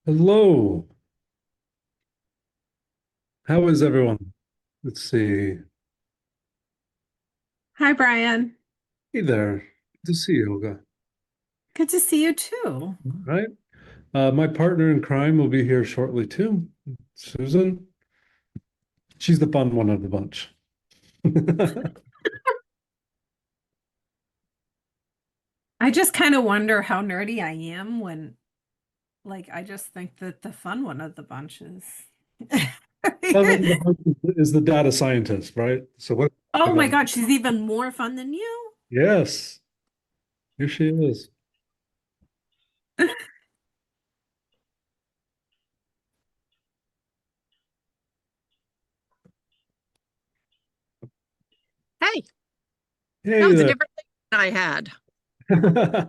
Hello. How is everyone? Let's see. Hi, Brian. Hey there. Good to see you, Olga. Good to see you too. Right? My partner in crime will be here shortly too. Susan. She's the fun one of the bunch. I just kind of wonder how nerdy I am when, I just think that the fun one of the bunch is. Fun one of the bunch is the data scientist, right? So what Oh my about? God, she's even more fun than you. Yes, here she is. Hey, that Hey was a there. different thing than I had. I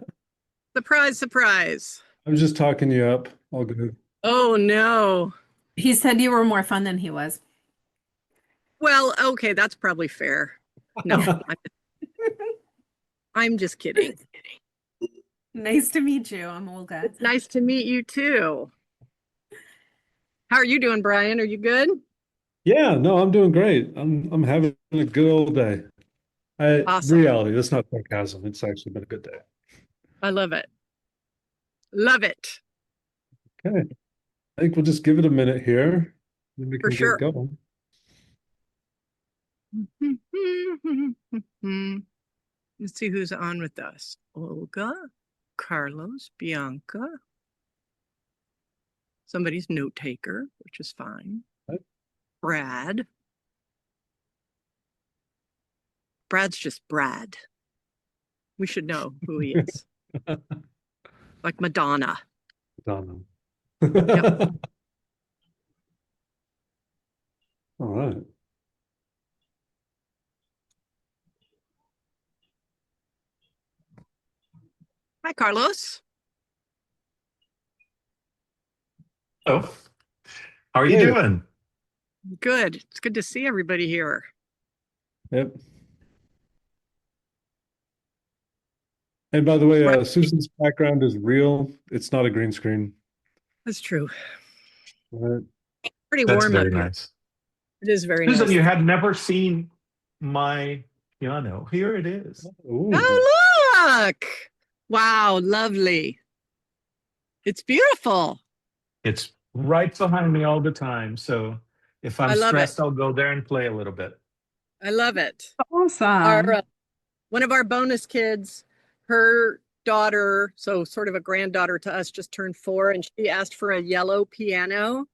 Surprise, surprise. was just talking you up. All good. Oh no. He said you were more fun than he was. Well, okay, that's probably fair. No, I'm just kidding. Nice to meet you. I'm Olga. It's nice to meet you too. How are you doing, Brian? Are you good? Yeah, no, I'm doing great. I'm having a good old day. Awesome. Reality, that's not sarcasm. It's actually been a good day. I love it. Love it. Okay. I think we'll just give it a minute here, then we For can get sure. going. Let's see who's on with us. Olga, Carlos, Bianca. Somebody's note taker, which is fine. Right. Brad. Brad's just Brad. We should know who he is. Like Madonna. Donna. Yep. All right. Hi, Carlos. Oh, how are you Hey. doing? Good. It's good to see everybody here. Yep. And by the way, Right. Susan's background is real. It's not a green screen. That's true. All right. Pretty That's warm up very here. nice. It is very Susan, nice. you had never seen my piano. Here it is. Ooh. Oh, look. Wow, lovely. It's beautiful. It's right behind me all the time. So if I I'm love it. stressed, I'll go there and play a little bit. I love it. Our Awesome. one of our bonus kids, her daughter, so sort of a granddaughter to us, just turned 4, and she asked for a yellow piano.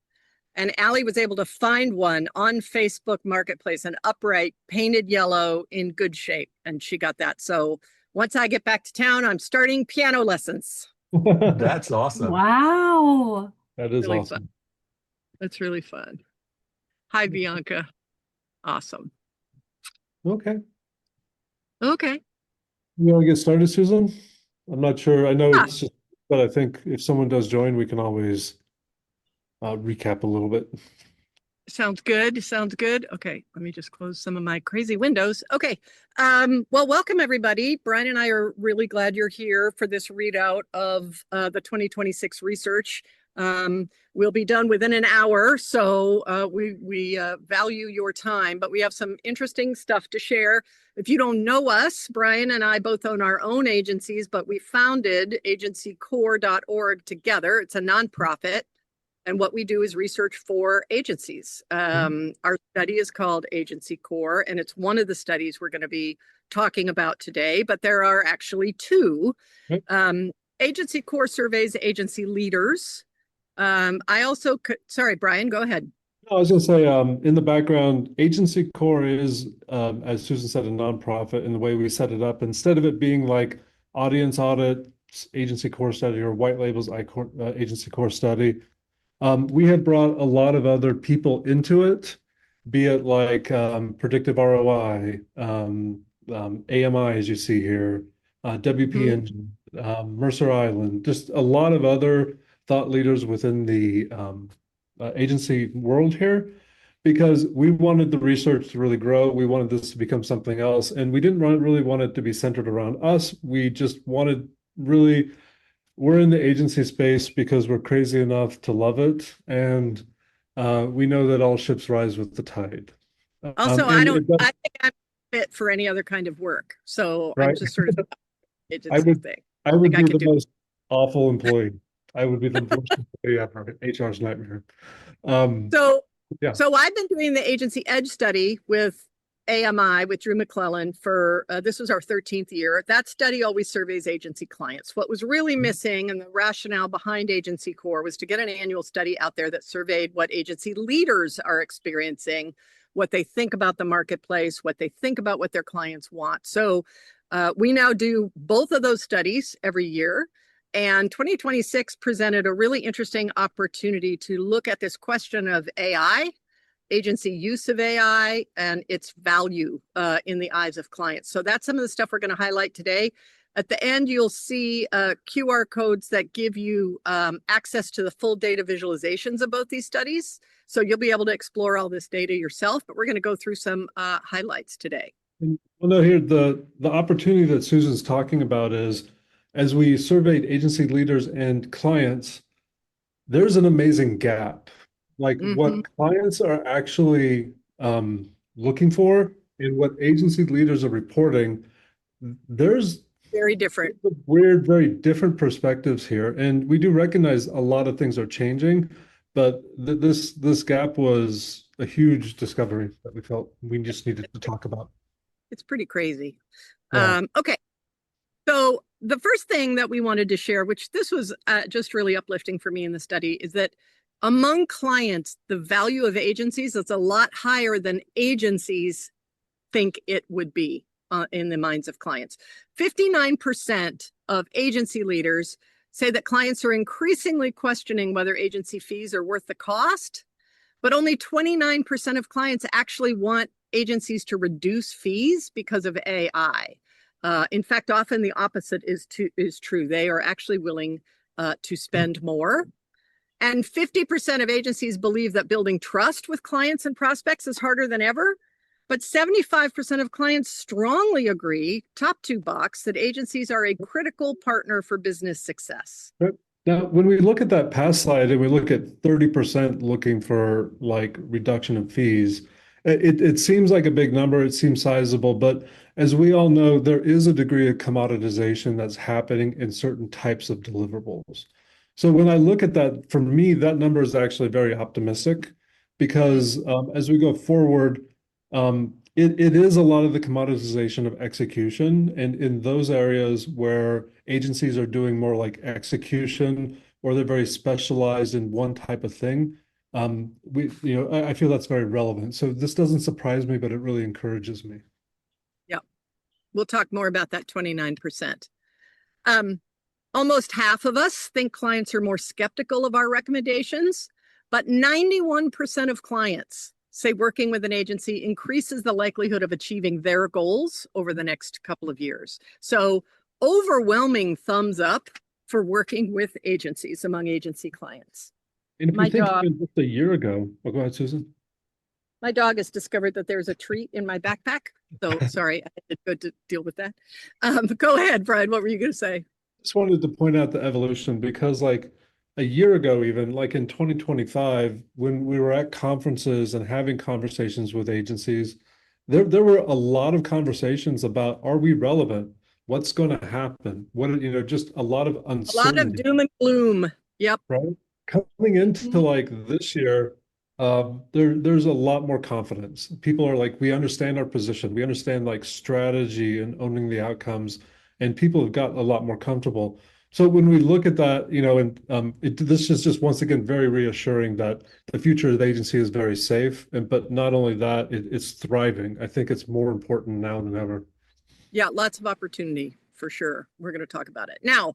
And Allie was able to find one on Facebook Marketplace, an upright, painted yellow in good shape. And she got that. So once I get back to town, I'm starting piano lessons. That's awesome. Wow. That is Really fun. awesome. That's really fun. Hi, Bianca. Awesome. Okay. Okay. You want to get started, Susan? I'm not sure. I know Yeah, it's just, but I think if someone does join, we can always recap a little bit. sounds good. Sounds good. Okay, let me just close some of my crazy windows. Okay. Well, welcome everybody. Brian and I are really glad you're here for this readout of the 2026 research. We'll be done within an hour, so we value your time, but we have some interesting stuff to share. If you don't know us, Brian and I both own our own agencies, but we founded agencycore.org together. It's a nonprofit. And what we do is research for agencies. Our study is called Agency Core, and it's one of the studies we're going to be talking about today, but there are actually two. Right. Agency Core surveys agency leaders. I also could, sorry, Brian, go ahead. No, I was going to say, in the background, Agency Core is, as Susan said, a nonprofit. And the way we set it up, instead of it being like audience audit, Agency Core study, or white labels Agency Core study, we had brought a lot of other people into it, be it like predictive ROI, AMI, as you see here, WP Mhm. Engine, Mercer Island, just a lot of other thought leaders within the agency world here, because we wanted the research to really grow. We wanted this to become something else, and we didn't really want it to be centered around us. We just wanted really we're in the agency space because we're crazy enough to love it, and we know that all ships rise with the tide. Also, And it does, I think I'm fit for any other kind of work. So I'm right? just sort of I agency would thing. I I would think I be could the do. most awful employee. I would be the worst employee ever. HR's nightmare. Um, So, yeah. so I've been doing the agency edge study with AMI with Drew McClellan for this was our 13th year. That study always surveys agency clients. What was really missing and the rationale behind Agency Core was to get an annual study out there that surveyed what agency leaders are experiencing, what they think about the marketplace, what they think about what their clients want. So we now do both of those studies every year. And 2026 presented a really interesting opportunity to look at this question of AI, agency use of AI, and its value in the eyes of clients. So that's some of the stuff we're going to highlight today. At the end, you'll see QR codes that give you access to the full data visualizations of both these studies. So you'll be able to explore all this data yourself, but we're going to go through some highlights today. Well, no, here the opportunity that Susan's talking about is as we surveyed agency leaders and clients, there's an amazing gap. Like Mhm. what clients are actually looking for and what agency leaders are reporting, there's Very different. weird, very different perspectives here. And we do recognize a lot of things are changing, but this gap was a huge discovery that we felt we just needed to talk about. It's pretty crazy. Yeah. Okay. So the first thing that we wanted to share, which this was just really uplifting for me in the study, is that among clients, the value of agencies is a lot higher than agencies think it would be in the minds of clients. 59% of agency leaders say that clients are increasingly questioning whether agency fees are worth the cost, but only 29% of clients actually want agencies to reduce fees because of AI. In fact, often the opposite is true. They are actually willing to spend more. And 50% of agencies believe that building trust with clients and prospects is harder than ever. But 75% of clients strongly agree, top two box, that agencies are a critical partner for business success. Now, when we look at that past slide and we look at 30% looking for like reduction of fees, it seems like a big number, it seems sizable, but as we all know, there is a degree of commoditization that's happening in certain types of deliverables. So when I look at that, for me, that number is actually very optimistic because as we go forward, it is a lot of the commoditization of execution. And in those areas where agencies are doing more like execution or they're very specialized in one type of thing, I feel that's very relevant. So this doesn't surprise me, but it really encourages me. Yeah, we'll talk more about that 29%. Almost half of us think clients are more skeptical of our recommendations, but 91% of clients say working with an agency increases the likelihood of achieving their goals over the next couple of years. So overwhelming thumbs up for working with agencies among agency clients. And if you think even just a year ago, go ahead, Susan. My dog has discovered that there's a treat in my backpack. So sorry, I had to go to deal with that. Go ahead, Brian. What were you going to say? Just wanted to point out the evolution because like a year ago, even like in 2025, when we were at conferences and having conversations with agencies, there were a lot of conversations about, are we relevant? What's going to happen? Just a lot of uncertainty. A lot of doom and gloom. Yep. Right? Coming into like this year, there's a lot more confidence. People are like, we understand our position, we understand like strategy and owning the outcomes, and people have got a lot more comfortable. So when we look at that, this is just once again very reassuring that the future of the agency is very safe. But not only that, it's thriving. I think it's more important now than ever. Yeah, lots of opportunity for sure. We're going to talk about it. Now,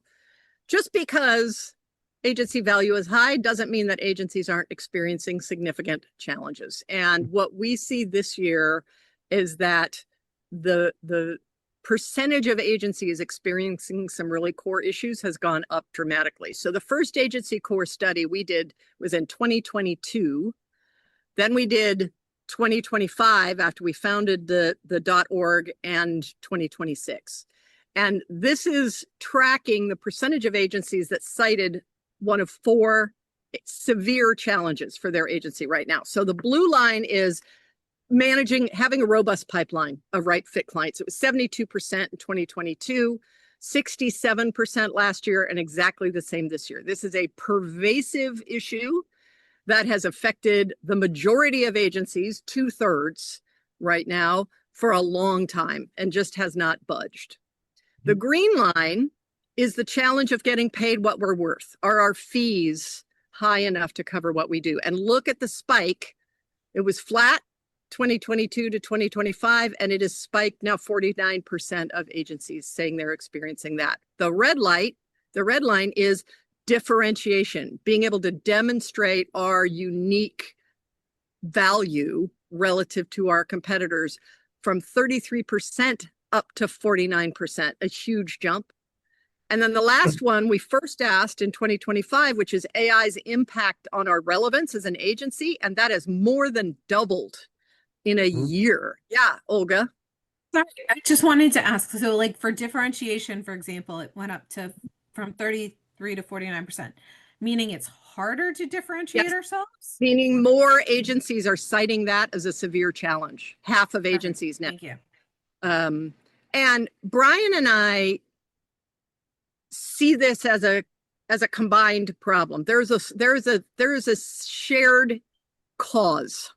just because agency value is high doesn't mean that agencies aren't experiencing significant challenges. And what we see this year is that the percentage of agencies experiencing some really core issues has gone up dramatically. So the first agency core study we did was in 2022. Then we did 2025 after we founded the .org, and 2026. And this is tracking the percentage of agencies that cited one of 4 severe challenges for their agency right now. So the blue line is having a robust pipeline of right fit clients. It was 72% in 2022, 67% last year, and exactly the same this year. This is a pervasive issue that has affected the majority of agencies, 2/3 right now, for a long time, and just has not budged. The green line is the challenge of getting paid what we're worth. Are our fees high enough to cover what we do? And look at the spike. It was flat 2022 to 2025, and it is spiked now. 49% of agencies saying they're experiencing that. The red line is differentiation, being able to demonstrate our unique value relative to our competitors, from 33% up to 49%, a huge jump. And then the last one we first asked in 2025, which is AI's impact on our relevance as an agency, and that has more than doubled in a year. Yeah, Olga. Sorry, I just wanted to ask, so like for differentiation, for example, it went up to from 33 to 49%, meaning it's harder to differentiate ourselves? Meaning more agencies are citing that as a severe challenge. Half of agencies now. Thank you. And Brian and I see this as a combined problem. There's a shared cause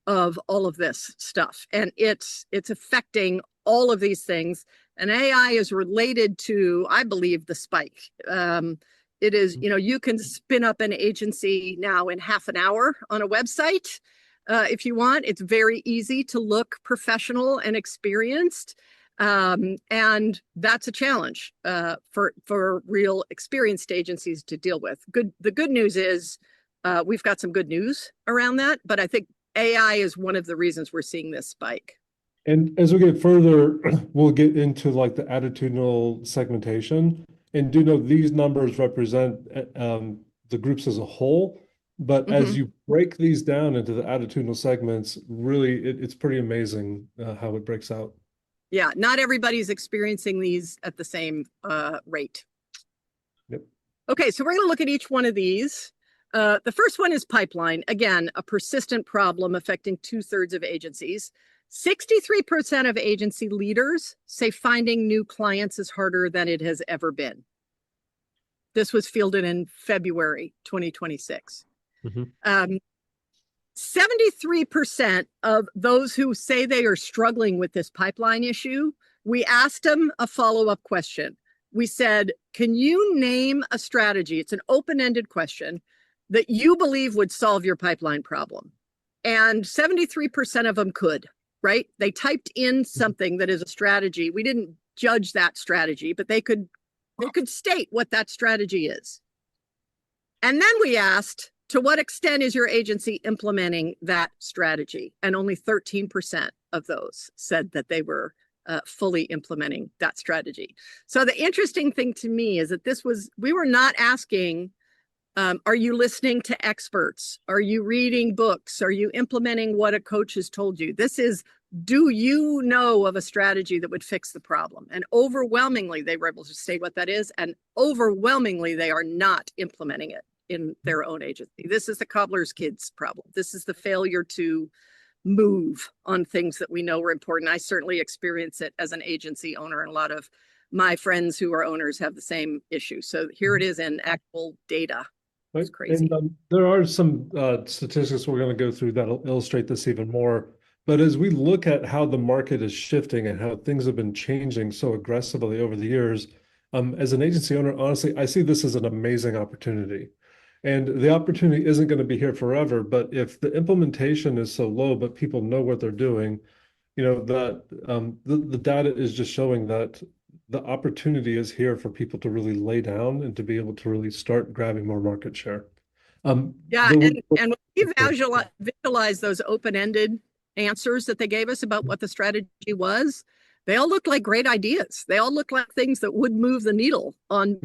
of all of this stuff, and it's affecting all of these things. And AI is related to, I believe, the spike. It is, you can spin up an agency now in half an hour on a website if you want. It's very easy to look professional and experienced. And that's a challenge for real experienced agencies to deal with. The good news is we've got some good news around that, but I think AI is one of the reasons we're seeing this spike. And as we get further, we'll get into like the attitudinal segmentation. And do know these numbers represent the groups as a whole. But as you break these down into the attitudinal segments, really, it's pretty amazing how it breaks out. Yeah, not everybody's experiencing these at the same rate. Yep. Okay, so we're going to look at each one of these. The first one is pipeline. Again, a persistent problem affecting 2/3 of agencies. 63% of agency leaders say finding new clients is harder than it has ever been. This was fielded in February 2026. 73% of those who say they are struggling with this pipeline issue, we asked them a follow-up question. We said, can you name a strategy? It's an open-ended question that you believe would solve your pipeline problem. And 73% of them could, right? They typed in something that is a strategy. We didn't judge that strategy, but they could state what that strategy is. And then we asked, to what extent is your agency implementing that strategy? And only 13% of those said that they were fully implementing that strategy. So the interesting thing to me is that we were not asking, are you listening to experts? Are you reading books? Are you implementing what a coach has told you? This is, do you know of a strategy that would fix the problem? And overwhelmingly, they were able to state what that is. And overwhelmingly, they are not implementing it in their own agency. This is the cobbler's kids problem. This is the failure to move on things that we know are important. I certainly experience it as an agency owner, and a lot of my friends who are owners have the same issue. So here it is in actual data. It's crazy. And there are some statistics we're going to go through that'll illustrate this even more. But as we look at how the market is shifting and how things have been changing so aggressively over the years, as an agency owner, honestly, I see this as an amazing opportunity. And the opportunity isn't going to be here forever, but if the implementation is so low, but people know what they're doing, that the data is just showing that the opportunity is here for people to really lay down and to be able to really start grabbing more market share. And when we visualize those open-ended answers that they gave us about what the strategy was, they all look like great ideas. They all look like things that would move the needle on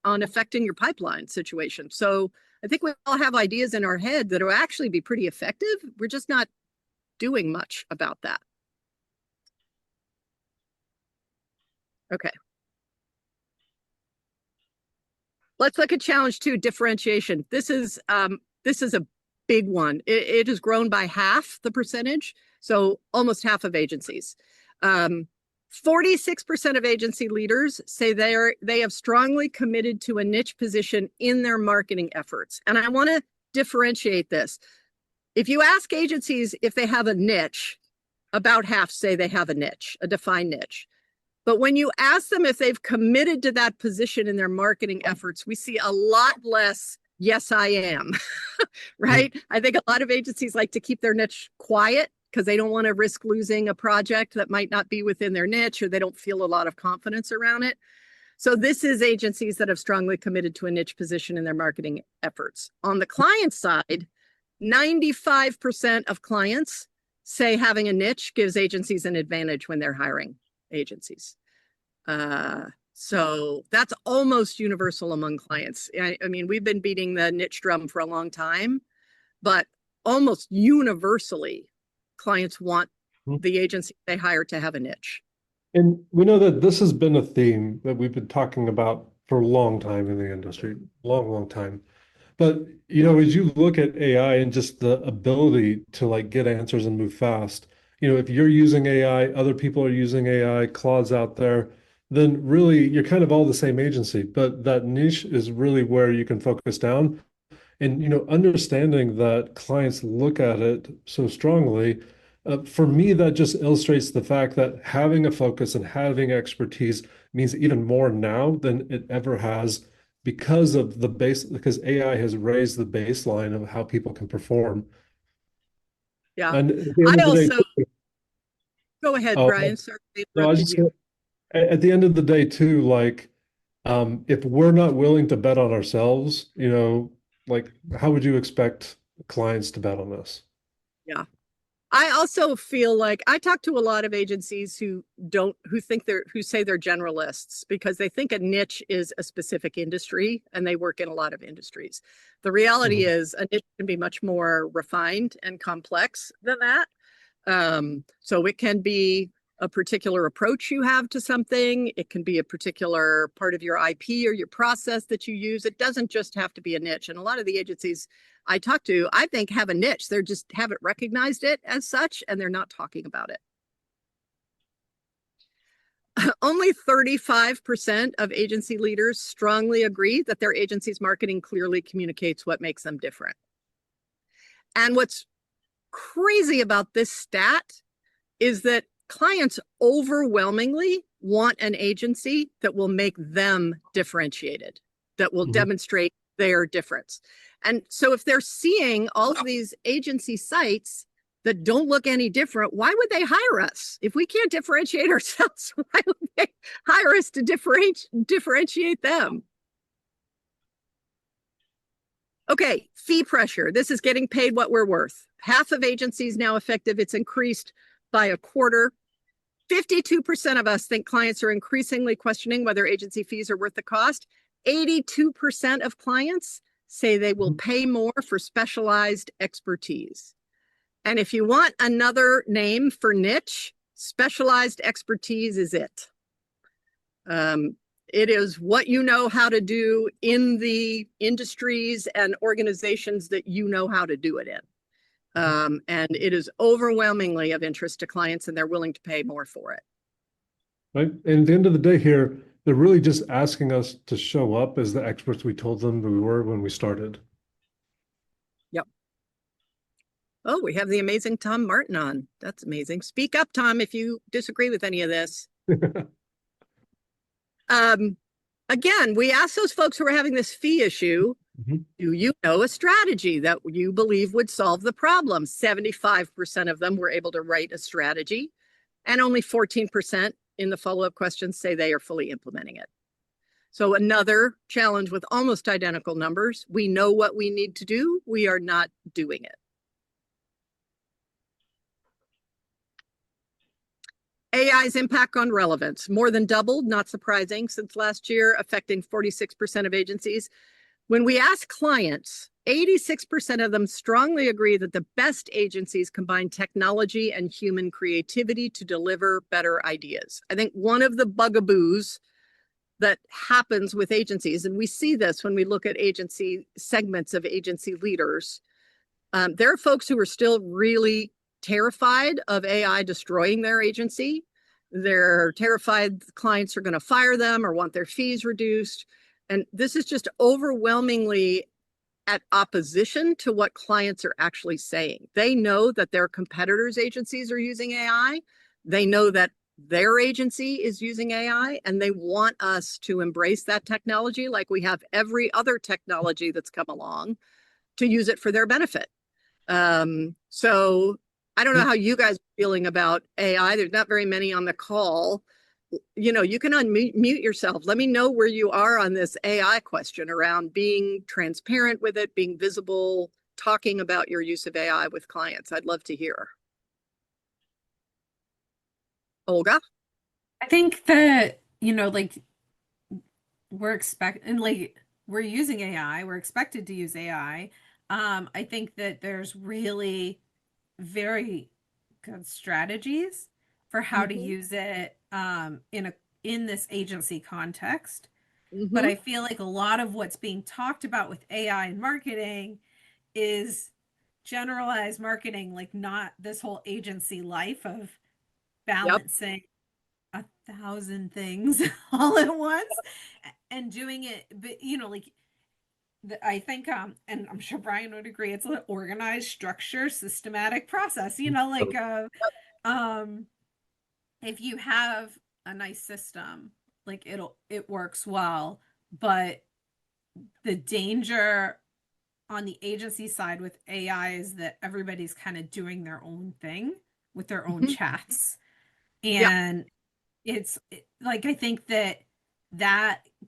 affecting your pipeline situation. So I think we all have ideas in our head that will actually be pretty effective. We're just not doing much about that. Okay. Let's look at challenge 2, differentiation. This is a big one. It has grown by half the percentage, so almost half of agencies. 46% of agency leaders say they have strongly committed to a niche position in their marketing efforts. And I want to differentiate this. If you ask agencies if they have a niche, about half say they have a niche, a defined niche. But when you ask them if they've committed to that position in their marketing efforts, we see a lot less, yes, I am, right? I think a lot of agencies like to keep their niche quiet because they don't want to risk losing a project that might not be within their niche, or they don't feel a lot of confidence around it. So this is agencies that have strongly committed to a niche position in their marketing efforts. On the client side, 95% of clients say having a niche gives agencies an advantage when they're hiring agencies. So that's almost universal among clients. I mean, we've been beating the niche drum for a long time, but almost universally, clients want the agency they hire to have a niche. And we know that this has been a theme that we've been talking about for a long time in the industry, long time. But, you know, as you look at AI and just the ability to like get answers and move fast, you know, if you're using AI, other people are using AI, Claude's out there, then really you're kind of all the same agency. But that niche is really where you can focus down. And, you know, understanding that clients look at it so strongly, for me, that just illustrates the fact that having a focus and having expertise means even more now than it ever has, because of the base, because AI has raised the baseline of how people can perform. Yeah. And at the end I of the also, day, go ahead, oh, Brian. Sorry, I no, I interrupted just, you. at the end of the day too, like, if we're not willing to bet on ourselves, you know, like, how would you expect clients to bet on us? Yeah. I also feel like I talk to a lot of agencies who say they're generalists because they think a niche is a specific industry and they work in a lot of industries. The reality is a niche can be much more refined and complex than that. So it can be a particular approach you have to something. It can be a particular part of your IP or your process that you use. It doesn't just have to be a niche. And a lot of the agencies I talk to, I think, have a niche. They just haven't recognized it as such, and they're not talking about it. Only 35% of agency leaders strongly agree that their agency's marketing clearly communicates what makes them different. And what's crazy about this stat is that clients overwhelmingly want an agency that will make them differentiated, that will demonstrate their difference. And so if they're seeing all of these agency sites that don't look any different, why would they hire us? If we can't differentiate ourselves, why would they hire us to differentiate them? Okay, fee pressure. This is getting paid what we're worth. Half of agencies now effective. It's increased by a quarter. 52% of us think clients are increasingly questioning whether agency fees are worth the cost. 82% of clients say they will pay more for specialized expertise. And if you want another name for niche, specialized expertise is it. It is what you know how to do in the industries and organizations that you know how to do it in. And it is overwhelmingly of interest to clients, and they're willing to pay more for it. Right. And at the end of the day here, they're really just asking us to show up as the experts we told them we were when we started. Yep. Oh, we have the amazing Tom Martin on. That's amazing. Speak up, Tom, if you disagree with any of this. Again, we asked those folks who are having this fee issue, do you know a strategy that you believe would solve the problem? 75% of them were able to write a strategy, and only 14% in the follow-up questions say they are fully implementing it. So another challenge with almost identical numbers. We know what we need to do. We are not doing it. AI's impact on relevance, more than doubled, not surprising, since last year, affecting 46% of agencies. When we ask clients, 86% of them strongly agree that the best agencies combine technology and human creativity to deliver better ideas. I think one of the bugaboos that happens with agencies, and we see this when we look at agency segments of agency leaders, there are folks who are still really terrified of AI destroying their agency. They're terrified clients are going to fire them or want their fees reduced. And this is just overwhelmingly at opposition to what clients are actually saying. They know that their competitors' agencies are using AI. They know that their agency is using AI, and they want us to embrace that technology like we have every other technology that's come along, to use it for their benefit. So I don't know how you guys are feeling about AI. There's not very many on the call. You know, you can unmute yourself. Let me know where you are on this AI question around being transparent with it, being visible, talking about your use of AI with clients. I'd love to hear. Olga? I think that, you know, like we're using AI, we're expected to use AI. I think that there's really very good strategies for how to use it in this agency context. But I feel like a lot of what's being talked about with AI and marketing is generalized marketing, like not this whole agency life of balancing 1,000 things all at once and doing it. But you know, like I think and I'm sure Brian would agree, it's an organized, structured, systematic process, you know, like if you have a nice system, like it works well. But the danger on the agency side with AI is that everybody's kind of doing their own thing with their own chats. And it's like, I think that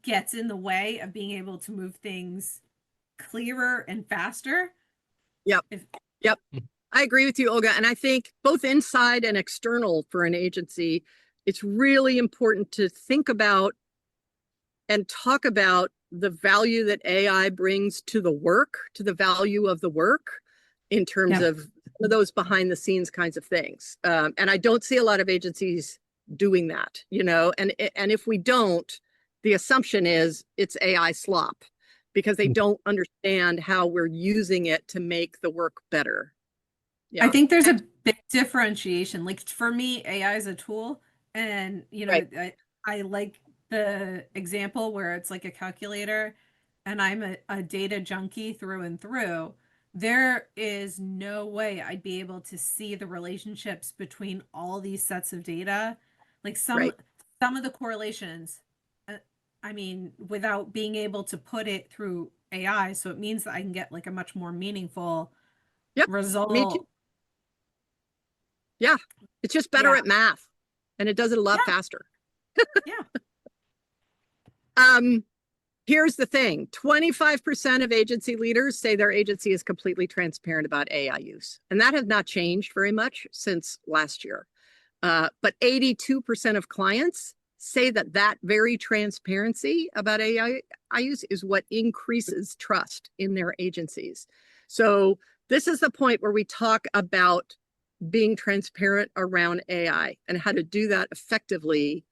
gets in the way of being able to move things clearer and faster. Yep. I agree with you, Olga. And I think both inside and external for an agency, it's really important to think about and talk about the value that AI brings to the work, to the value of the work in terms of those behind the scenes kinds of things. And I don't see a lot of agencies doing that, you know, and if we don't, the assumption is it's AI slop because they don't understand how we're using it to make the work better. I think there's a big differentiation. Like for me, AI is a tool, and you know, I like the example where it's like a calculator, and I'm a data junkie through and through. There is no way I'd be able to see the relationships between all these sets of data, like some of the correlations. I mean, without being able to put it through AI, so it means that I can get like a much more meaningful result. Me too. Yeah, it's just better at math, and it does it a lot faster. Here's the thing. 25% of agency leaders say their agency is completely transparent about AI use. And that has not changed very much since last year. But 82% of clients say that very transparency about AI use is what increases trust in their agencies. So this is the point where we talk about being transparent around AI and how to do that effectively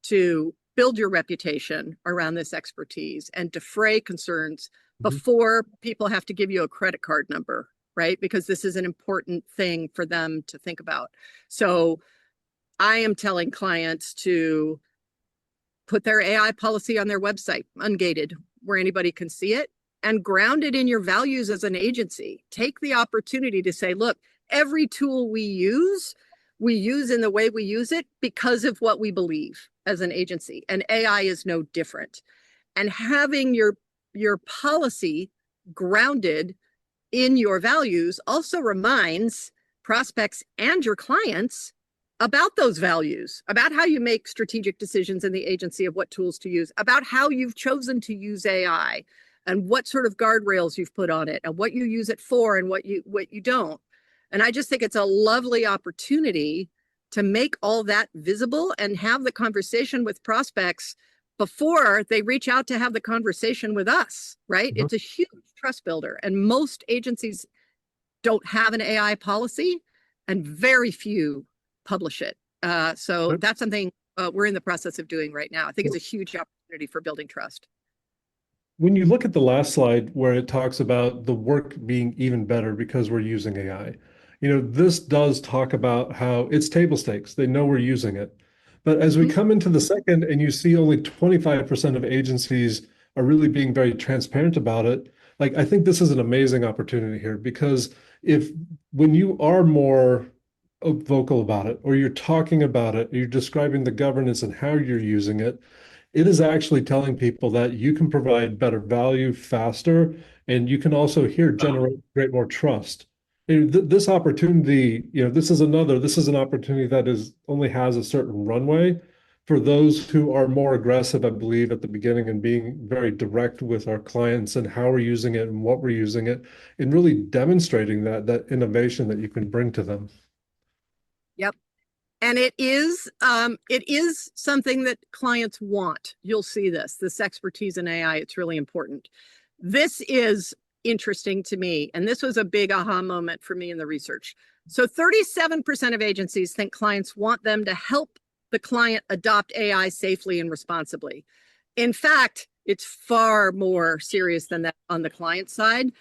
to build your reputation around this expertise and defray concerns before people have to give you a credit card number, right? Because this is an important thing for them to think about. So I am telling clients to put their AI policy on their website, ungated, where anybody can see it, and ground it in your values as an agency. Take the opportunity to say, look, every tool we use in the way we use it because of what we believe as an agency, and AI is no different. And having your policy grounded in your values also reminds prospects and your clients about those values, about how you make strategic decisions in the agency of what tools to use, about how you've chosen to use AI and what sort of guardrails you've put on it and what you use it for and what you don't. And I just think it's a lovely opportunity to make all that visible and have the conversation with prospects before they reach out to have the conversation with us, right? Mhm. It's a huge trust builder. And most agencies don't have an AI policy, and very few publish it. So Yep. that's something we're in the process of doing right now. I think it's a Yep. huge opportunity for building trust. When you look at the last slide where it talks about the work being even better because we're using AI, this does talk about how it's table stakes. They know we're using it. But as we Mhm. come into the second and you see only 25% of agencies are really being very transparent about it, like I think this is an amazing opportunity here because if when you are more vocal about it, or you're talking about it, or you're describing the governance and how you're using it, it is actually telling people that you can provide better value faster, and you can also here generate more trust. And this opportunity, this is an opportunity that is only has a certain runway for those who are more aggressive, I believe, at the beginning and being very direct with our clients and how we're using it and what we're using it, and really demonstrating that innovation that you can bring to them. Yep. And it is something that clients want. You'll see this expertise in AI. It's really important. This is interesting to me, and this was a big aha moment for me in the research. So 37% of agencies think clients want them to help the client adopt AI safely and responsibly. In fact, it's far more serious than that on the client side.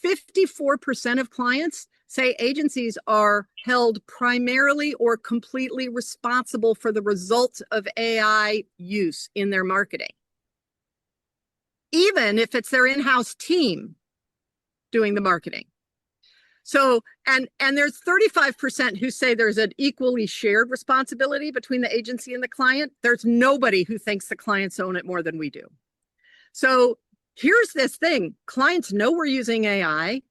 54% of clients say agencies are held primarily or completely responsible for the results of AI use in their marketing, even if it's their in-house team doing the marketing. So, and there's 35% who say there's an equally shared responsibility between the agency and the client. There's nobody who thinks the clients own it more than we do. So here's this thing. Clients know we're using AI.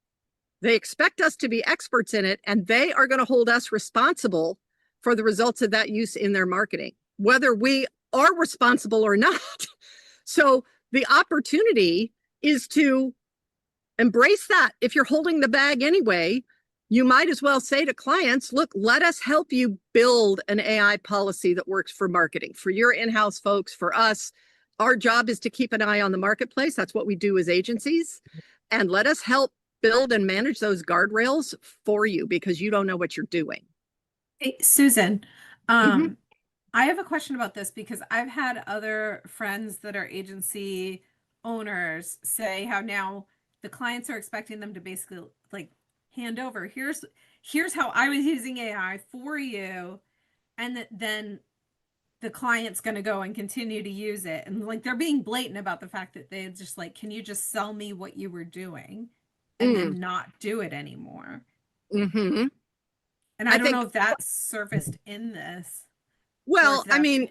They expect us to be experts in it, and they are going to hold us responsible for the results of that use in their marketing, whether we are responsible or not. So the opportunity is to embrace that. If you're holding the bag anyway, you might as well say to clients, look, let us help you build an AI policy that works for marketing, for your in-house folks, for us. Our job is to keep an eye on the marketplace. That's what we do as agencies. And let us help build and manage those guardrails for you because you don't know what you're doing. Hey, Susan, Mhm. I have a question about this because I've had other friends that are agency owners say how now the clients are expecting them to basically like hand over, here's how I was using AI for you, and then the client's going to go and continue to use it, and like they're being blatant about the fact that they just like, can you just sell me what you were doing and then not do it anymore? Mm-hmm. And I don't know if that's surfaced in this. Well, I mean,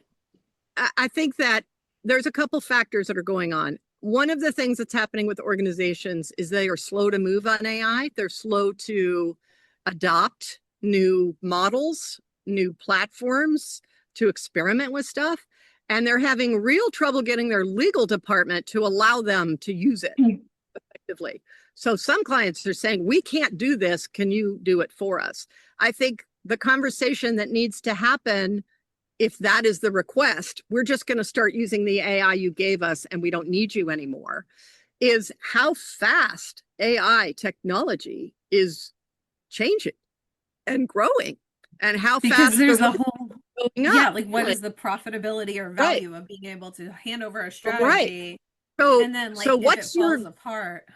I think that there's a couple factors that are going on. One of the things that's happening with organizations is they are slow to move on AI. They're slow to adopt new models, new platforms, to experiment with stuff. And they're having real trouble getting their legal department to allow them to use it effectively. So some clients are saying, we can't do this. Can you do it for us? I think the conversation that needs to happen, if that is the request, we're just going to start using the AI you gave us and we don't need you anymore, is how fast AI technology is changing and growing, and how because fast there's the whole going yeah, up. like what is the profitability or Right. value of being able to hand over a Right. strategy So, and then like so if it what's your falls apart?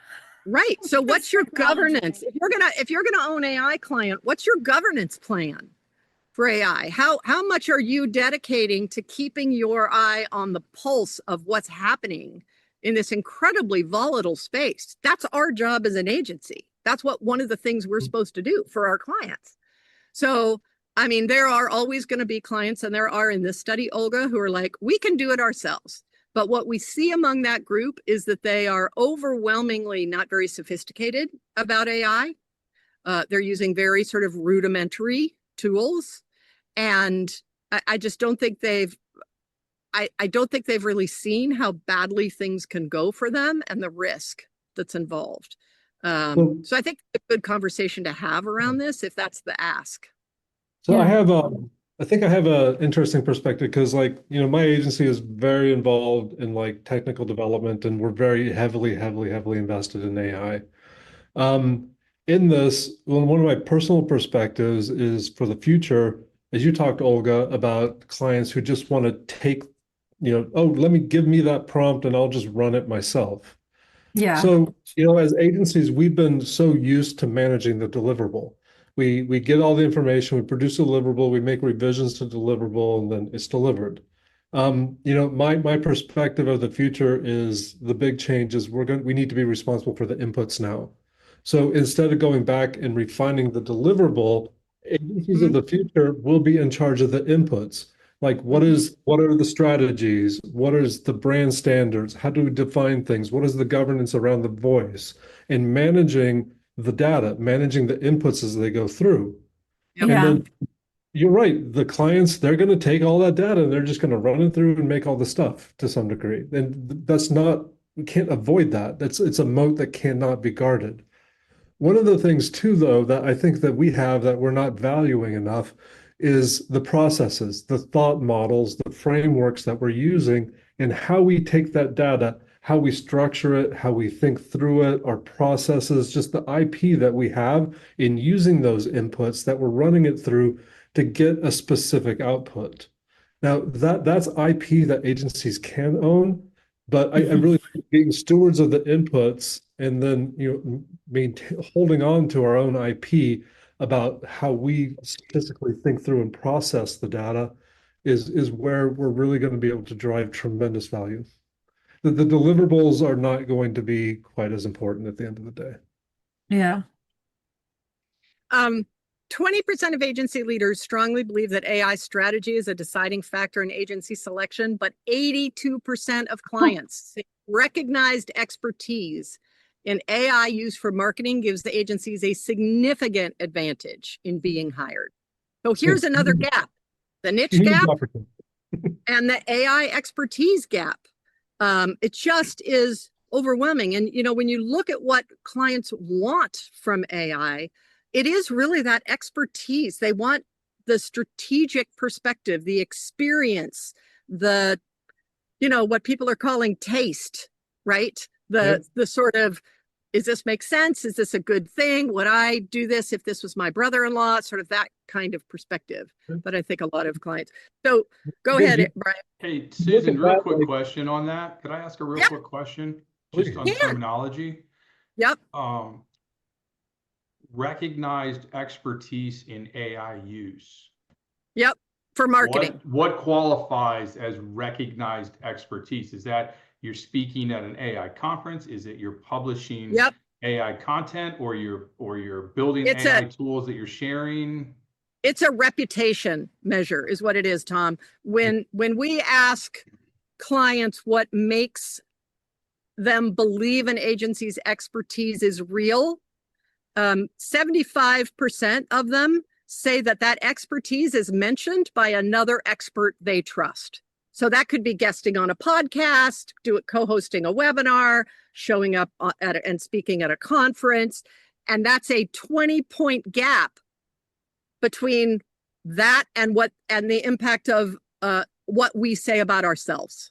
right? So because what's your technology- governance? If you're gonna own AI client, what's your governance plan for AI? How much are you dedicating to keeping your eye on the pulse of what's happening in this incredibly volatile space? That's our job as an agency. That's what one of the things we're supposed to do for our clients. So, I mean, there are always going to be clients, and there are in this study, Olga, who are like, we can do it ourselves. But what we see among that group is that they are overwhelmingly not very sophisticated about AI. They're using very sort of rudimentary tools. And I just don't think I don't think they've really seen how badly things can go for them and the risk that's involved. So I think it's a good conversation to have around this if that's the ask. So I Yeah. have I think I have an interesting perspective because, like, my agency is very involved in like technical development, and we're very heavily invested in AI. Um, in this, one of my personal perspectives is for the future, as you talked, Olga, about clients who just want to take, oh, give me that prompt and I'll just run it myself. Yeah. So, as agencies, we've been so used to managing the deliverable. We get all the information, we produce a deliverable, we make revisions to deliverable, and then it's delivered. My perspective of the future is the big change is we need to be responsible for the inputs now. So instead of going back and refining the deliverable, agencies of Mhm. the future will be in charge of the inputs. Like what are the strategies? What is the brand standards? How do we define things? What is the governance around the voice? And managing the data, managing the inputs as they go through. Yep. And Yeah. then you're right, the clients, they're going to take all that data and they're just going to run it through and make all the stuff to some degree. And that's not, we can't avoid that. It's a moat that cannot be guarded. One of the things too, though, that I think that we have that we're not valuing enough is the processes, the thought models, the frameworks that we're using, and how we take that data, how we structure it, how we think through it, our processes, just the IP that we have in using those inputs that we're running it through to get a specific output. Now, that's IP that agencies can own, but I really think being stewards of the inputs and then holding on to our own IP about how we statistically think through and process the data is where we're really going to be able to drive tremendous value. The deliverables are not going to be quite as important at the end of the day. Yeah. 20% of agency leaders strongly believe that AI strategy is a deciding factor in agency selection, but 82% of clients say recognized expertise in AI use for marketing gives the agencies a significant advantage in being hired. So here's another gap, the niche Huge gap opportunity. and the AI expertise gap. It just is overwhelming. And, when you look at what clients want from AI, it is really that expertise. They want the strategic perspective, the experience, the, what people are calling taste, right? The sort of, does this make sense? Is this a good thing? Would I do this if this was my brother-in-law? Sort of that kind of perspective. But I think a lot of clients. So go ahead, Brian. Hey, Look Susan, at real that, quick like, question on that. Could I ask a real Yep. quick question Please. just on Yeah. terminology? Yep. Recognized expertise in AI use. Yep. For marketing. What qualifies as recognized expertise? Is that you're speaking at an AI conference? Is it you're publishing Yep. AI content, or you're building It's AI tools that you're sharing? It's a reputation measure is what it is, Tom. When we ask clients what makes them believe an agency's expertise is real, 75% of them say that expertise is mentioned by another expert they trust. So that could be guesting on a podcast, co-hosting a webinar, showing up and speaking at a conference. And that's a 20-point gap between that and the impact of what we say about ourselves.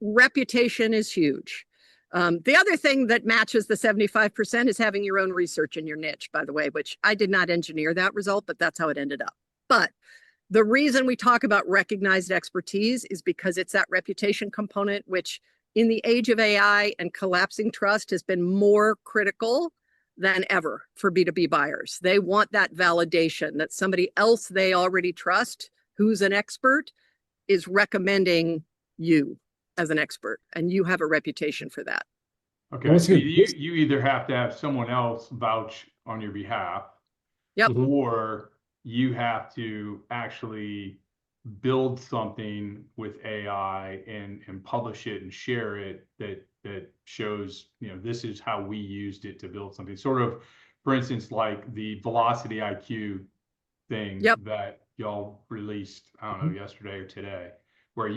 Reputation is huge. The other thing that matches the 75% is having your own research in your niche, by the way, which I did not engineer that result, but that's how it ended up. But the reason we talk about recognized expertise is because it's that reputation component, which in the age of AI and collapsing trust has been more critical than ever for B2B buyers. They want that validation that somebody else they already trust, who's an expert, is recommending you as an expert, and you have a reputation for that. Okay, so you either have to have someone else vouch on your behalf, Yep. or you have to actually build something with AI and publish it and share it that shows, this is how we used it to build something. Sort of, for instance, like the Velocity IQ thing that y'all released, I don't know, yesterday or today, where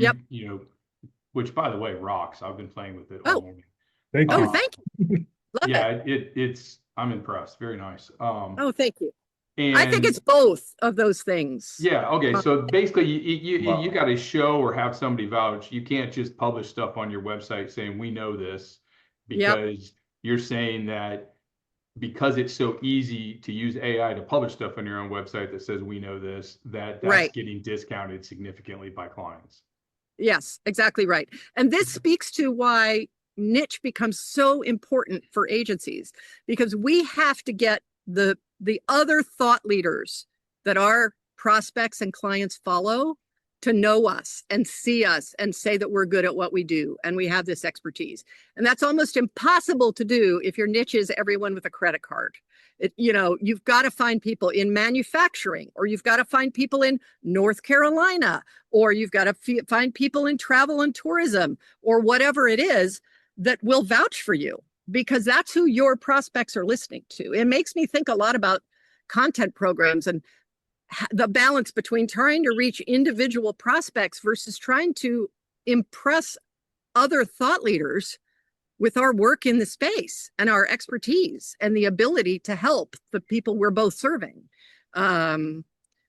which by the way rocks. I've been playing with it all morning. Thank you. Thank you. Love yeah, it. it's I'm impressed. Very nice. Oh, thank you. I think And it's both of those things. yeah, okay. So basically, you Wow. got to show or have somebody vouch. You can't just publish stuff on your website saying we know this, Yep. because you're saying that because it's so easy to use AI to publish stuff on your own website that says we know this, that's Right. getting discounted significantly by clients. Yes, exactly right. And this speaks to why niche becomes so important for agencies, because we have to get the other thought leaders that our prospects and clients follow to know us and see us and say that we're good at what we do and we have this expertise. And that's almost impossible to do if your niche is everyone with a credit card. You've got to find people in manufacturing, or you've got to find people in North Carolina, or you've got to find people in travel and tourism, or whatever it is that will vouch for you, because that's who your prospects are listening to. It makes me think a lot about content programs and the balance between trying to reach individual prospects versus trying to impress other thought leaders with our work in the space and our expertise and the ability to help the people we're both serving.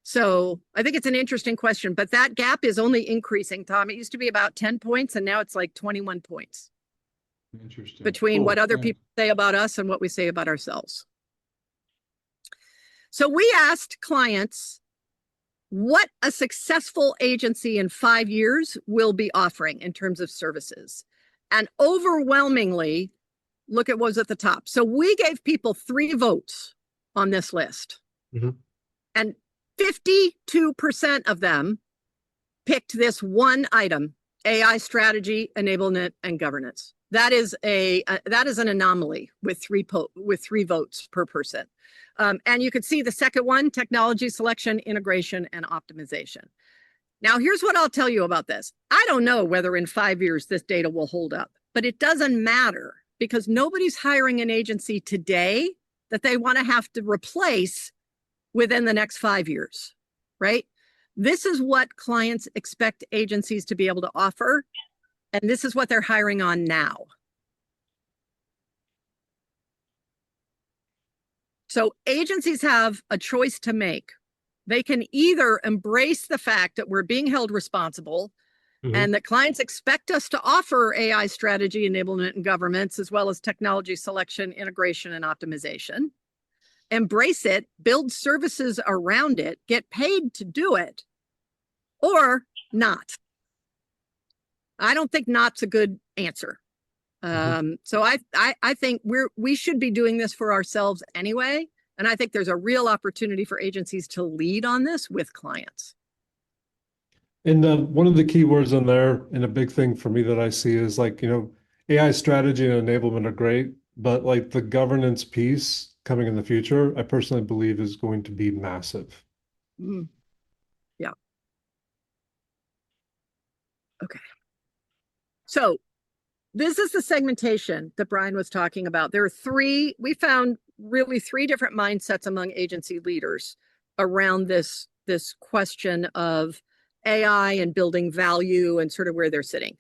So I think it's an interesting question, but that gap is only increasing, Tom. It used to be about 10 points, and now it's like 21 points Interesting. between Cool. what other Yeah. people say about us and what we say about ourselves. So we asked clients what a successful agency in 5 years will be offering in terms of services. And overwhelmingly, look at what was at the top. So we gave people 3 votes on this list. Mhm. And 52% of them picked this one item: AI strategy, enablement, and governance. That is an anomaly with 3 votes per person. And you could see the second one: technology selection, integration, and optimization. Now, here's what I'll tell you about this. I don't know whether in 5 years this data will hold up, but it doesn't matter, because nobody's hiring an agency today that they want to have to replace within the next 5 years, right? This is what clients expect agencies to be able to offer, and this is what they're hiring on now. So agencies have a choice to make. They can either embrace the fact that we're being held responsible and that clients expect us to offer AI strategy, enablement, and governance, as well as technology selection, integration, and optimization. Embrace it, build services around it, get paid to do it, or not. I don't think not's a good answer. So I think we should be doing this for ourselves anyway. And I think there's a real opportunity for agencies to lead on this with clients. And one of the key words in there, and a big thing for me that I see is like, AI strategy and enablement are great, but like the governance piece coming in the future, I personally believe is going to be massive. Yeah. Okay. So this is the segmentation that Brian was talking about. We found really 3 different mindsets among agency leaders around this question of AI and building value and sort of where they're sitting.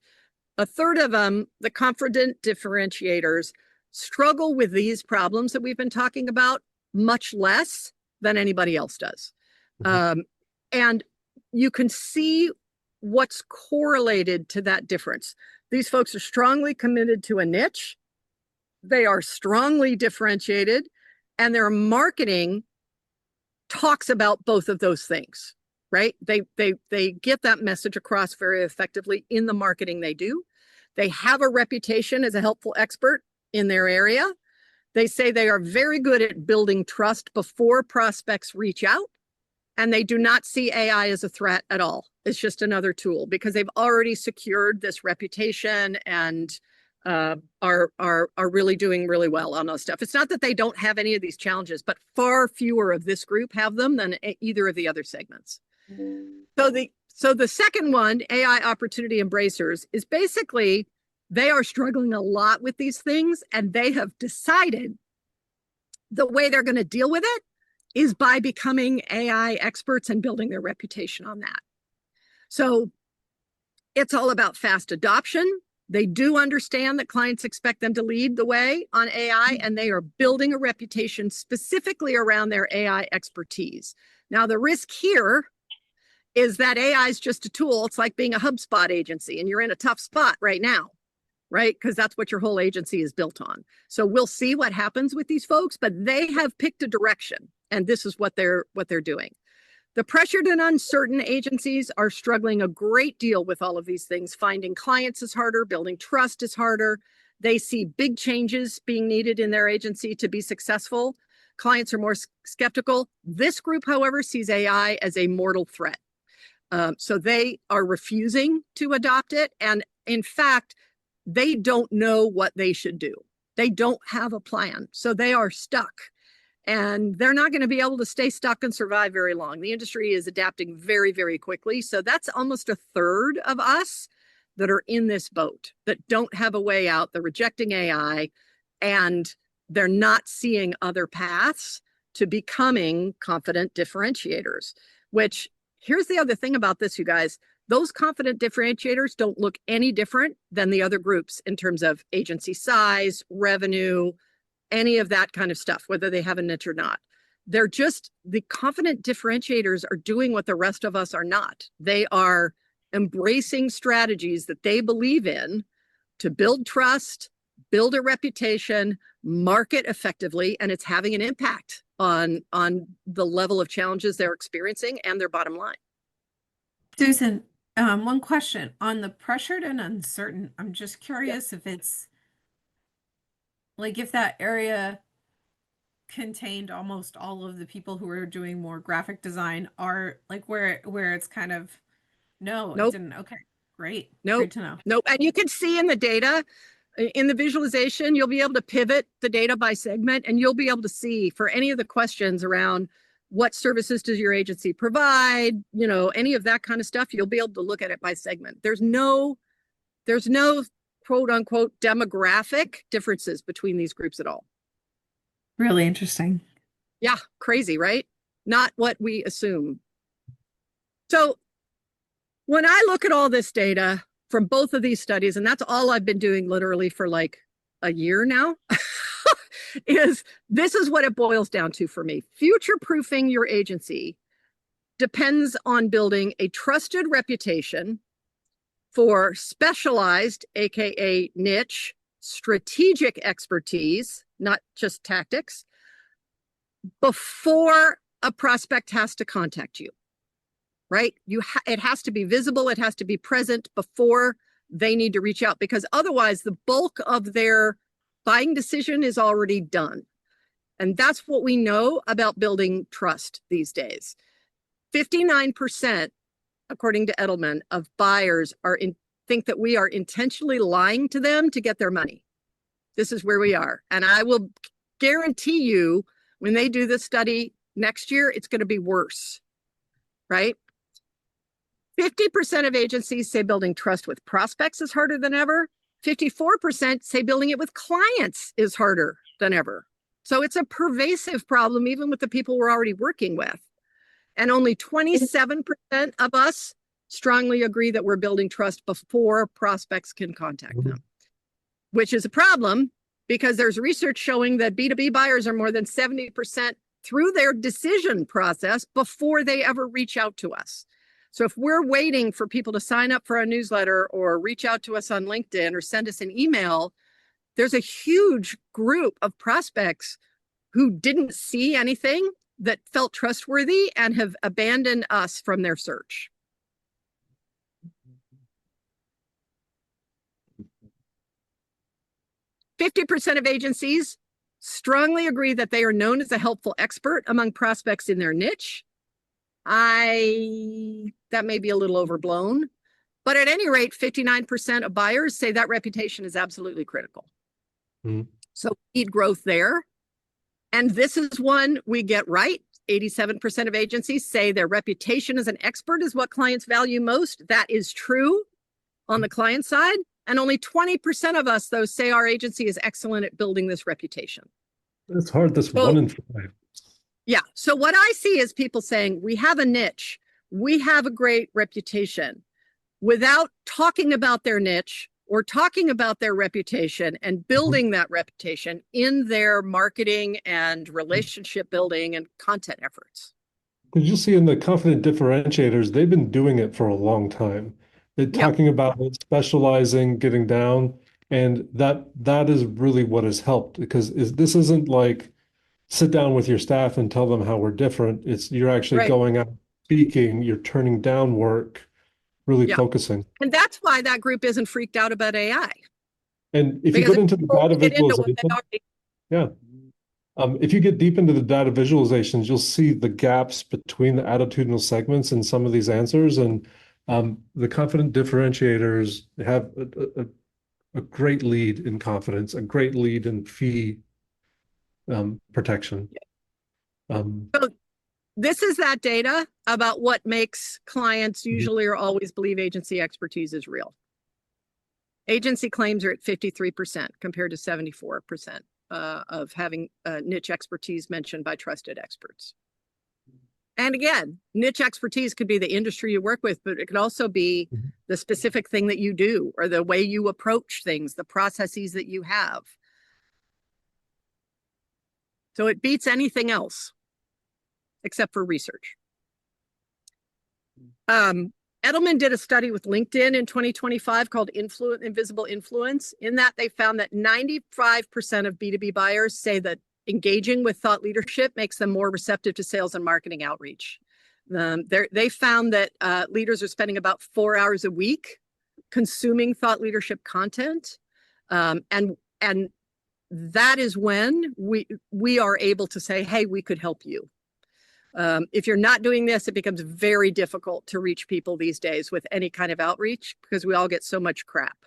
A third of them, the confident differentiators, struggle with these problems that we've been talking about much less than anybody else does. And you can see what's correlated to that difference. These folks are strongly committed to a niche. They are strongly differentiated, and their marketing talks about both of those things, right? They get that message across very effectively in the marketing they do. They have a reputation as a helpful expert in their area. They say they are very good at building trust before prospects reach out, and they do not see AI as a threat at all. It's just another tool, because they've already secured this reputation and are really doing really well on those stuff. It's not that they don't have any of these challenges, but far fewer of this group have them than either of the other segments. So the second one, AI opportunity embracers, is basically they are struggling a lot with these things, and they have decided the way they're going to deal with it is by becoming AI experts and building their reputation on that. So it's all about fast adoption. They do understand that clients expect them to lead the way on AI, and they are building a reputation specifically around their AI expertise. Now, the risk here is that AI is just a tool. It's like being a HubSpot agency, and you're in a tough spot right now, right? Because that's what your whole agency is built on. So we'll see what happens with these folks, but they have picked a direction, and this is what they're doing. The pressured and uncertain agencies are struggling a great deal with all of these things. Finding clients is harder, building trust is harder. They see big changes being needed in their agency to be successful. Clients are more skeptical. This group, however, sees AI as a mortal threat. So they are refusing to adopt it. And in fact, they don't know what they should do. They don't have a plan. So they are stuck. And they're not going to be able to stay stuck and survive very long. The industry is adapting very, very quickly. So that's almost a third of us that are in this boat, that don't have a way out. They're rejecting AI, and they're not seeing other paths to becoming confident differentiators, which here's the other thing about this, you guys. Those confident differentiators don't look any different than the other groups in terms of agency size, revenue, any of that kind of stuff, whether they have a niche or not. They're just, the confident differentiators are doing what the rest of us are not. They are embracing strategies that they believe in to build trust, build a reputation, market effectively, and it's having an impact on the level of challenges they're experiencing and their bottom line. Susan, one question on the pressured and uncertain. I'm just curious if it's like if that area contained almost all of the people who are doing more graphic design are like where it's kind of it didn't. Okay, great. Great to know. Nope. And you can see in the data, in the visualization, you'll be able to pivot the data by segment, and you'll be able to see for any of the questions around what services does your agency provide, any of that kind of stuff, you'll be able to look at it by segment. There's no quote unquote demographic differences between these groups at all. Really interesting. Yeah, crazy, right? Not what we assume. So when I look at all this data from both of these studies, and that's all I've been doing literally for like a year now, this is what it boils down to for me. Future-proofing your agency depends on building a trusted reputation for specialized, AKA niche, strategic expertise, not just tactics, before a prospect has to contact you, right? It has to be visible, it has to be present before they need to reach out, because otherwise the bulk of their buying decision is already done. And that's what we know about building trust these days. 59%, according to Edelman, of buyers think that we are intentionally lying to them to get their money. This is where we are. And I will guarantee you, when they do this study next year, it's going to be worse, right? 50% of agencies say building trust with prospects is harder than ever. 54% say building it with clients is harder than ever. So it's a pervasive problem, even with the people we're already working with. And only 27% of us strongly agree that we're building trust before prospects can contact them, which is a problem because there's research showing that B2B buyers are more than 70% through their decision process before they ever reach out to us. So if we're waiting for people to sign up for our newsletter or reach out to us on LinkedIn or send us an email, there's a huge group of prospects who didn't see anything that felt trustworthy and have abandoned us from their search. %50 of agencies strongly agree that they are known as a helpful expert among prospects in their niche. That may be a little overblown, but at any rate, 59% of buyers say that reputation is absolutely critical. So we need growth there. And this is one we get right. 87% of agencies say their reputation as an expert is what clients value most. That is true on the client side. And only 20% of us, though, say our agency is excellent at building this reputation. It's hard. That's 1 in 5. Yeah. So what I see is people saying, we have a niche, we have a great reputation, without talking about their niche or talking about their reputation and building that reputation in their marketing and relationship building and content efforts. Did you see in the confident differentiators, they've been doing it for a long time. They're talking about it, specializing, getting down, and that is really what has helped because this isn't like sit down with your staff and tell them how we're different. It's you're actually Right. going out speaking, you're turning down work, really Yeah. focusing. And that's why that group isn't freaked out about AI. And if you Because get into the data get into what they visualization, already yeah. If you get deep into the data visualizations, you'll see the gaps between the attitudinal segments in some of these answers. And the confident differentiators have a great lead in confidence, a great lead in fee protection. So this is that data about what makes clients usually or always believe agency expertise is real. Agency claims are at 53% compared to 74% of having niche expertise mentioned by trusted experts. And again, niche expertise could be the industry you work with, but it could also be the specific thing that you do or the way you approach things, the processes that you have. So it beats anything else except for research. Edelman did a study with LinkedIn in 2025 called Invisible Influence. In that, they found that 95% of B2B buyers say that engaging with thought leadership makes them more receptive to sales and marketing outreach. They found that leaders are spending about 4 hours a week consuming thought leadership content. And that is when we are able to say, hey, we could help you. If you're not doing this, it becomes very difficult to reach people these days with any kind of outreach because we all get so much crap.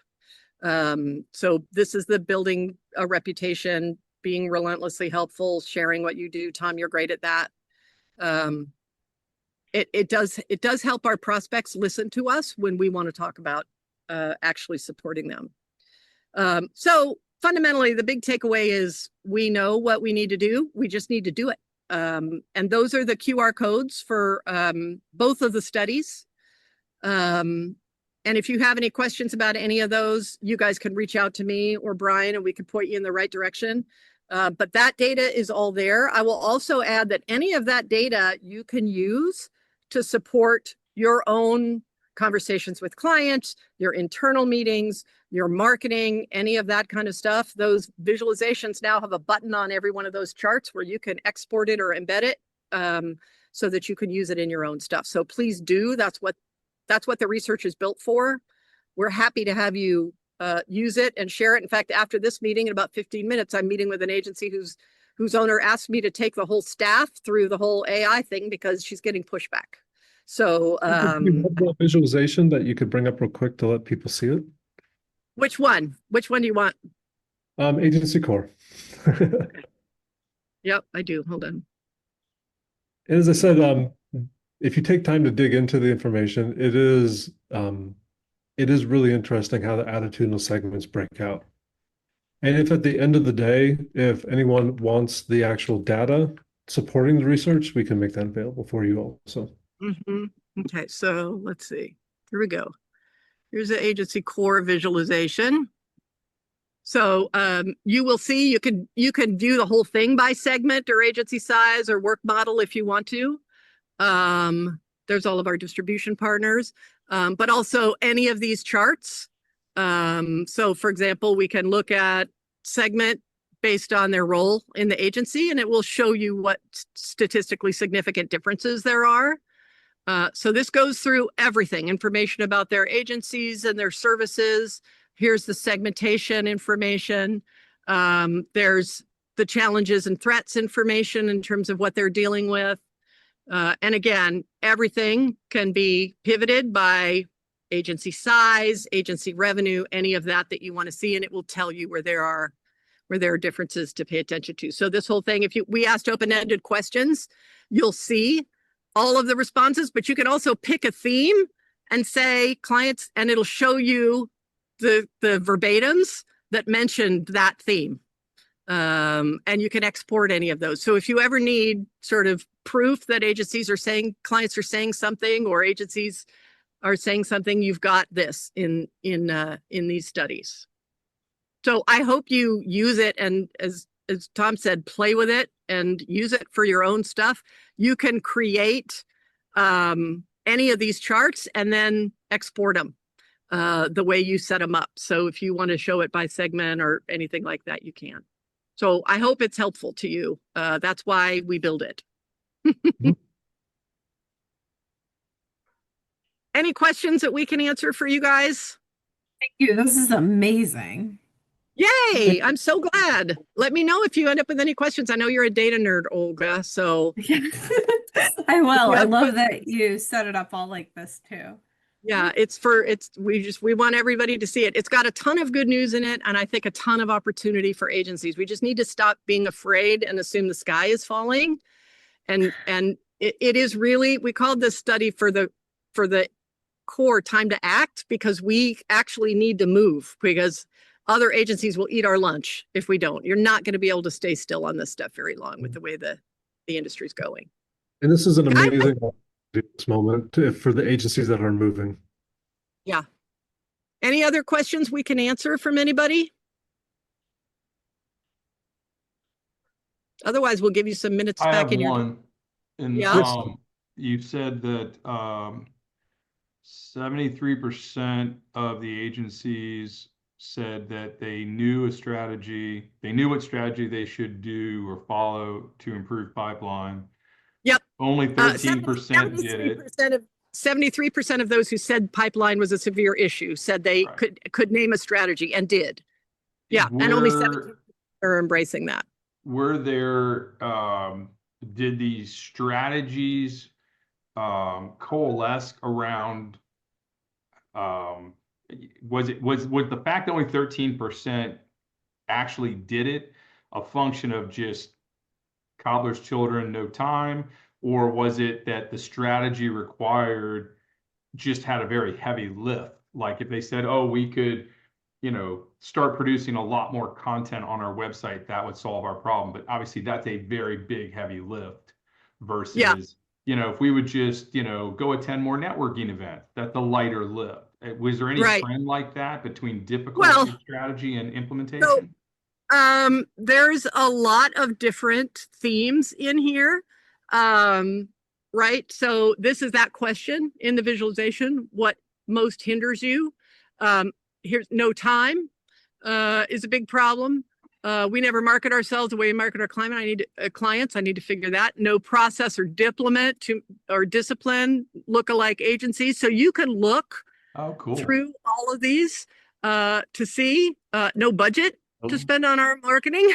So this is the building a reputation, being relentlessly helpful, sharing what you do. Tom, you're great at that. It does help our prospects listen to us when we want to talk about actually supporting them. So fundamentally, the big takeaway is we know what we need to do. We just need to do it. And those are the QR codes for both of the studies. And if you have any questions about any of those, you guys can reach out to me or Brian and we can point you in the right direction. But that data is all there. I will also add that any of that data you can use to support your own conversations with clients, your internal meetings, your marketing, any of that kind of stuff. Those visualizations now have a button on every one of those charts where you can export it or embed it so that you can use it in your own stuff. So please do. That's what the research is built for. We're happy to have you use it and share it. In fact, after this meeting, in about 15 minutes, I'm meeting with an agency whose owner asked me to take the whole staff through the whole AI thing because she's getting pushback. So visualization that you could bring up real quick to let people see it. Which one do you want? Agency core. Yep, I do. Hold on. And as I said, if you take time to dig into the information, it is really interesting how the attitudinal segments break out. And if at the end of the day, if anyone wants the actual data supporting the research, we can make that available for you also. Okay, so let's see. Here we go. Here's the agency core visualization. So you will see you can view the whole thing by segment or agency size or work model if you want to. There's all of our distribution partners, but also any of these charts. So for example, we can look at segment based on their role in the agency, and it will show you what statistically significant differences there are. So this goes through everything, information about their agencies and their services. Here's the segmentation information. There's the challenges and threats information in terms of what they're dealing with. And again, everything can be pivoted by agency size, agency revenue, any of that you want to see, and it will tell you where there are differences to pay attention to. So this whole thing, we asked open-ended questions, you'll see all of the responses, but you can also pick a theme and say clients, and it'll show you the verbatims that mentioned that theme. And you can export any of those. So if you ever need sort of proof that agencies are saying, clients are saying something, or agencies are saying something, you've got this in these studies. So I hope you use it, and as Tom said, play with it and use it for your own stuff. You can create any of these charts and then export them the way you set them up. So if you want to show it by segment or anything like that, you can. So I hope it's helpful to you. That's why we build it. Any questions that we can answer for you guys? Thank you. This is amazing. Yay! I'm so glad. Let me know if you end up with any questions. I know you're a data nerd, Olga, so. I will. I Yeah, love that you set it up all like this too. Yeah, we want everybody to see it. It's got a ton of good news in it, and I think a ton of opportunity for agencies. We just need to stop being afraid and assume the sky is falling. And it is really, we called this study for the core time to act, because we actually need to move, because other agencies will eat our lunch if we don't. You're not going to be able to stay still on this stuff very long with the way the industry's going. And this is an amazing moment for the agencies that are moving. Yeah. Any other questions we can answer from anybody? Otherwise, we'll give you some minutes I back have in your. one. And Yeah. you said that 73% of the agencies said that they knew what strategy they should do or follow to improve pipeline. Yep. Only 13% did it. 73% of those who said pipeline was a severe issue said they could name a strategy and did. Yeah, and only 17% are embracing that. Were there, did these strategies coalesce around, was the fact that only 13% actually did it a function of just cobbler's children, no time, or was it that the strategy required just had a very heavy lift? Like if they said, oh, we could, start producing a lot more content on our website, that would solve our problem. But obviously that's a very big, heavy lift versus, if we would just, go attend more networking events, that's a lighter lift. Was there any trend like that between difficulty strategy and implementation? There's a lot of different themes in here. Right. So this is that question in the visualization, what most hinders you? Here's no time is a big problem. We never market ourselves the way we market our clients. I need to figure that. No process or discipline lookalike agencies. So you can look through all of these to see no budget to spend on our marketing.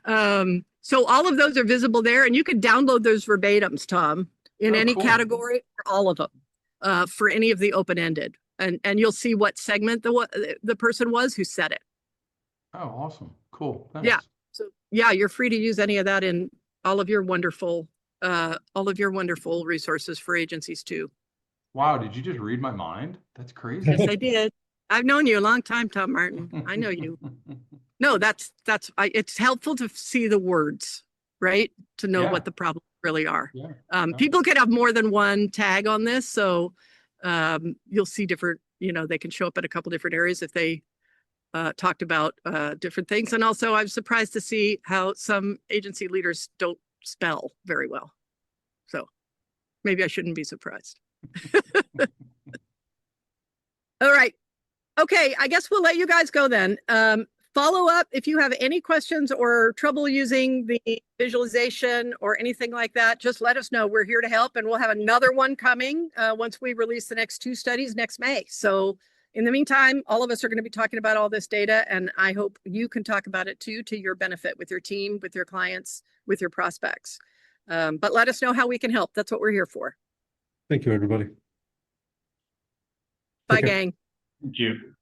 So all of those are visible there, and you can download those verbatims, Tom, in any category, or all of them, for any of the open-ended. And you'll see what segment the person was who said it. Oh, awesome. Cool. Thanks. Yeah. So yeah, you're free to use any of that in all of your wonderful resources for agencies too. Wow. Did you just read my mind? That's crazy. Yes, I did. I've known you a long time, Tom Martin. I know you. No, it's helpful to see the words, right? To know what the problems really are. Yeah. People could have more than one tag on this. So you'll see different, they can show up at a couple different areas if they talked about different things. And also I'm surprised to see how some agency leaders don't spell very well. So maybe I shouldn't be surprised. All right. Okay, I guess we'll let you guys go then. Follow up if you have any questions or trouble using the visualization or anything like that, just let us know. We're here to help, and we'll have another one coming once we release the next 2 studies next May. So in the meantime, all of us are going to be talking about all this data, and I hope you can talk about it too, to your benefit with your team, with your clients, with your prospects. But let us know how we can help. That's what we're here for. Thank you, everybody. Bye, gang. Thank you.